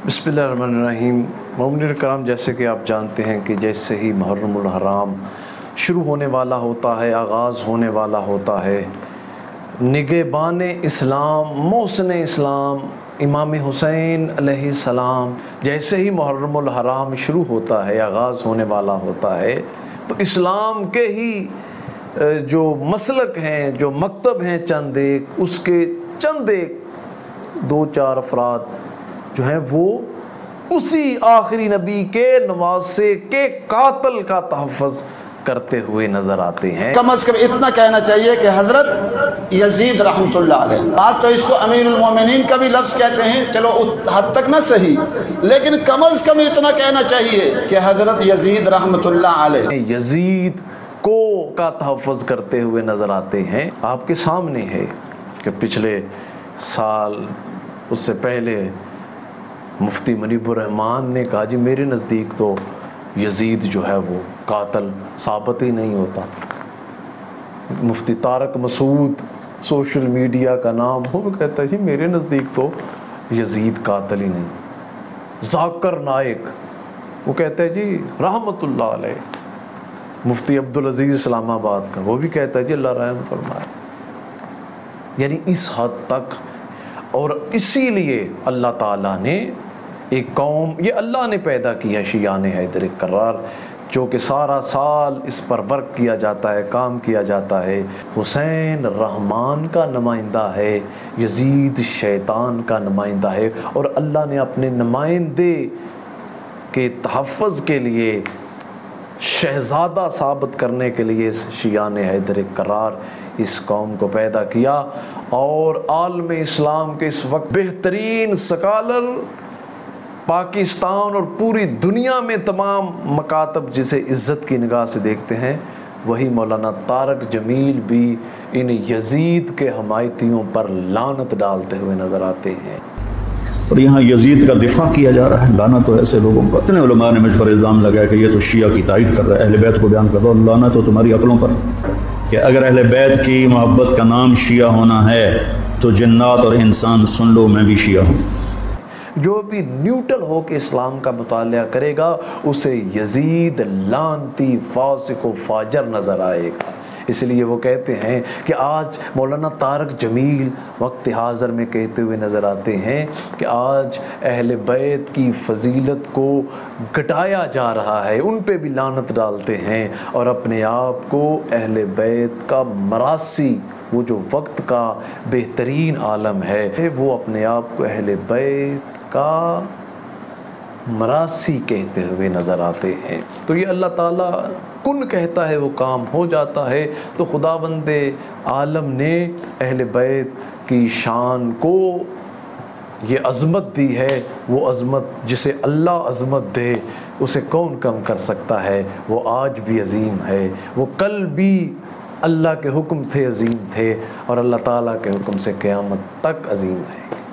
बिस्मिल्लाहिर्रहमानिर्रहीम। मोमिनीन करام، जैसे कि आप जानते हैं कि जैसे ही मुहर्रमुल हराम शुरू होने वाला होता है, आगाज़ होने वाला होता है, निगहबान इस्लाम मोहसिन इस्लाम इमाम हुसैन अलैहिस्सलाम, जैसे ही मुहर्रमुल हराम शुरू होता है, आगाज़ होने वाला होता है, तो इस्लाम के ही जो मसलक हैं, जो मकतब हैं, चंद एक उसके चंद एक दो चार अफराद जो हैं वो उसी आखिरी नबी के नवासे के कातल का तहफ़्फ़ुज़ करते हुए नज़र आते हैं। कम अज़ कम इतना कहना चाहिए कि हज़रत यज़ीद रहमतुल्लाह अलैह, बात तो इसको अमीरुल मोमिनीन का भी लफ्ज़ कहते हैं, चलो उस हद तक ना सही, लेकिन कम अज़ कम इतना कहना चाहिए कि हज़रत यज़ीद रहमतुल्लाह अलैह यज़ीद को का तहफ़्फ़ुज़ करते हुए नज़र आते हैं। आपके सामने है कि पिछले साल, उससे पहले मुफ्ती मुनीबुर रहमान ने कहा, जी मेरे नज़दीक तो यज़ीद जो है वो कातल साबित ही नहीं होता। मुफ्ती तारक मसूद सोशल मीडिया का नाम हो, वो कहता है जी मेरे नज़दीक तो यज़ीद कातल ही नहीं। ज़ाकर नाइक वो कहता है जी रहमतुल्लाह अलैह। मुफ्ती अब्दुल अज़ीज़ इस्लामाबाद का वो भी कहता है जी अल्लाह रहम फरमाए। यानी इस हद तक। और इसीलिए अल्लाह ताला ने एक कौम, ये अल्लाह ने पैदा किया शियान हैदर करार, जो कि सारा साल इस पर वर्क किया जाता है, काम किया जाता है। हुसैन रहमान का नुमाइंदा है, यज़ीद शैतान का नुमाइंदा है, और अल्लाह ने अपने नुमाइंदे के तहफ़्फ़ुज़ के लिए, शहज़ादा साबित करने के लिए शियान हैदर करार इस कौम को पैदा किया। और आलम इस्लाम के इस वक्त बेहतरीन स्कॉलर पाकिस्तान और पूरी दुनिया में तमाम मकातब जिसे इज़्ज़त की निगाह से देखते हैं, वही मौलाना तारक जमील भी इन यज़ीद के हमायतियों पर लानत डालते हुए नज़र आते हैं। और यहाँ यज़ीद का दिफा किया जा रहा है, लाना तो ऐसे लोगों पर। इतने उलमा ने मुझ पर इल्ज़ाम लगाया कि ये तो शिया की तायद कर रहा है, अहले बैत को बयान कर रहा है। लाना तो तुम्हारी अकलों पर कि अगर अहले बैत की मोहब्बत का नाम शिया होना है तो जिन्नात और इंसान सुन लो, मैं भी शिया हूँ। जो भी न्यूट्रल हो के इस्लाम का मुतालिया करेगा उसे यज़ीद लानती फासिक व फाजर नज़र आएगा। इसलिए वो कहते हैं कि आज मौलाना तारक जमील वक्त हाज़र में कहते हुए नज़र आते हैं कि आज अहले बैत की फ़जीलत को घटाया जा रहा है, उन पे भी लानत डालते हैं, और अपने आप को अहले बैत का मरासी, वो जो वक्त का बेहतरीन आलम है, वो अपने आप को अहले बैत का मरासी कहते हुए नज़र आते हैं। तो ये अल्लाह ताला कुन कहता है वो काम हो जाता है। तो खुदावंदे आलम ने अहले बैत की शान को ये अज़मत दी है, वो अज़मत जिसे अल्लाह अज़मत दे उसे कौन कम कर सकता है। वो आज भी अज़ीम है, वो कल भी अल्लाह के हुक्म से अज़ीम थे, और अल्लाह ताला के हुक्म से क़यामत तक अज़ीम है।